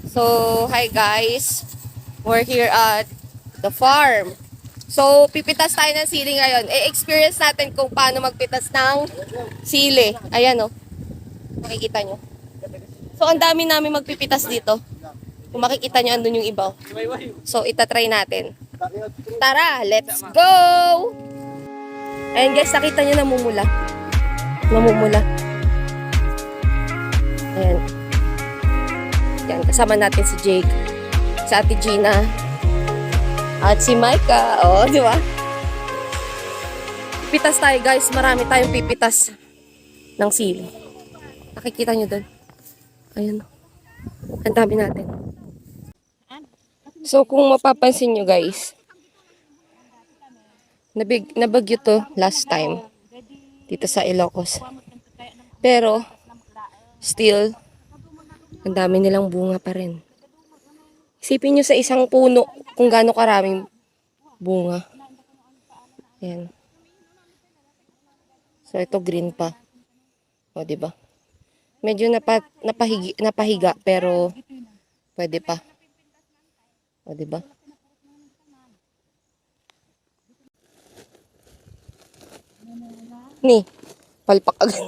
So, hi guys. We're here at the farm. So, pipitas tayo ng sili ngayon. E-experience natin kung paano magpitas ng sili. Ayan o. Makikita nyo. So, ang dami namin magpipitas dito. Kung makikita nyo, andun yung iba. So, itatry natin. Tara, let's go! Ayan guys, nakita nyo namumula. Namumula. Ayan. Yan, kasama natin si Jake, si Ate Gina, at si Micah. Oh, di ba? Pipitas tayo guys. Marami tayong pipitas ng sili. Nakikita nyo doon. Ayan. Ang dami natin. So, kung mapapansin nyo guys, nabagyo to last time dito sa Ilocos. Pero, still, ang dami nilang bunga pa rin. Isipin nyo sa isang puno kung gaano karaming bunga. Ayan. So, ito green pa. O, diba? Medyo napahiga, pero pwede pa. O, diba? Ni, palpak agad.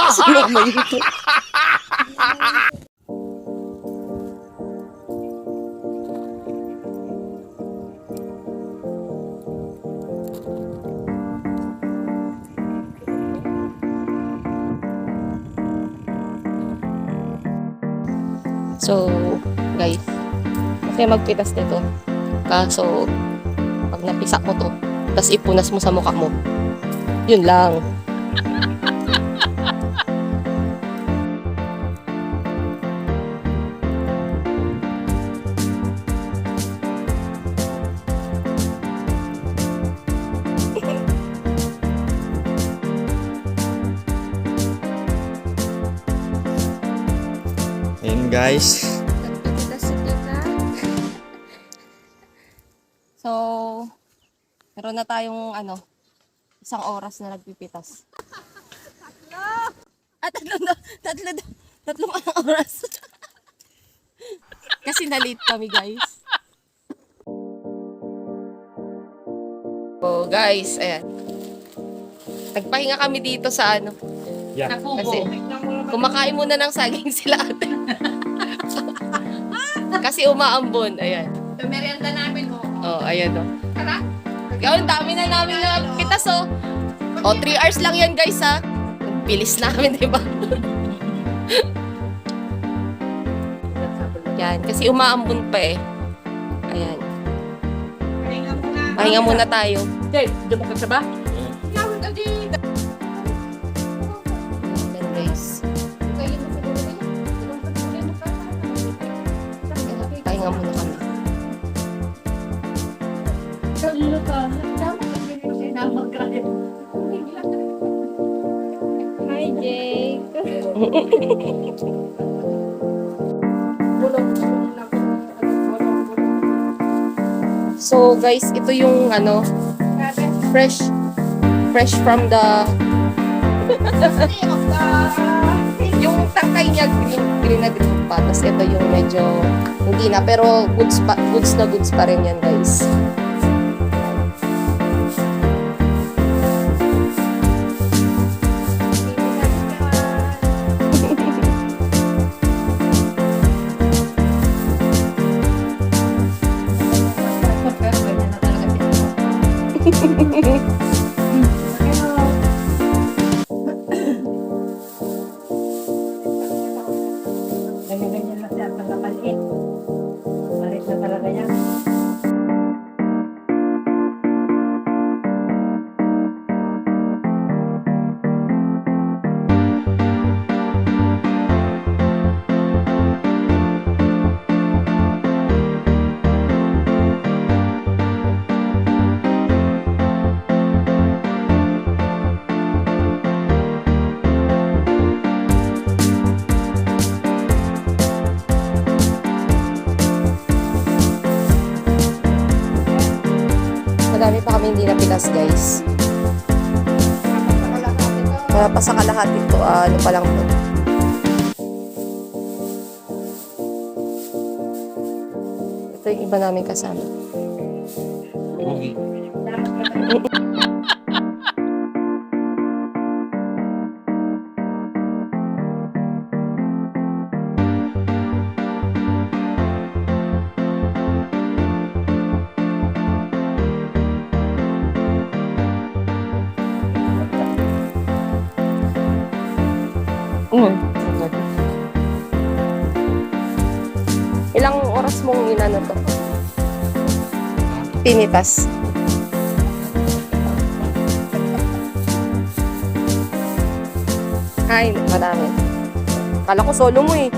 Sumama yun. So, guys, kasi magpitas nito. Kaso, pag napisa mo to, tas ipunas mo sa mukha mo, yun lang. Ayun guys. So, meron na tayong isang oras na nagpipitas. Tatlong oras. Kasi na-late kami guys. So guys, ayan. Nagpahinga kami dito sa Yeah. Kasi kumakain muna ng saging sila ate. Kasi umaambon, ayan. So, merienda namin, Oh, ayan oh. Tara. Ang dami na namin na pitas oh. Oh, 3 hours lang yan guys ha. Ang bilis namin, di ba? Yan, kasi umaambon pa eh. Ayan. Pahinga muna. Pahinga muna tayo. Jay, diyan mo ka ba? Ayan guys. Pahinga muna kami. Hi, Jake. So guys, ito yung fresh from the yung tangkay niya green na green pa. Tapos ito yung medyo hindi na, pero goods pa rin yan guys. Ganyan-ganyan na siya pag maliit. Maliit na talaga yan. Madami pa kami hindi napitas guys. Para pa sa kalahati to, ano pa lang to. Ito yung iba namin kasama. Bugi. Ilang oras mong inano to? Pinitas. Ay, marami. Kala ko solo mo eh.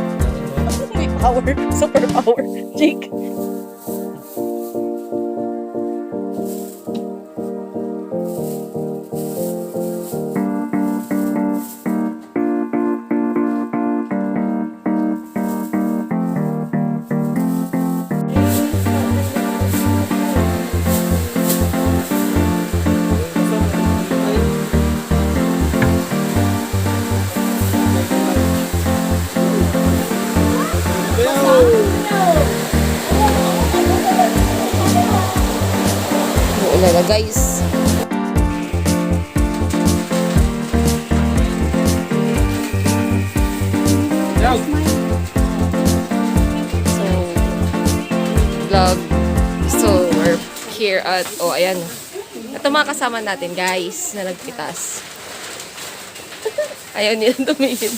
May power. Super power. Jake. Ulan na guys. So, vlog. So, we're here at, oh, ayan. Ito mga kasama natin, guys, na nagpitas. Ayaw nila tumingin.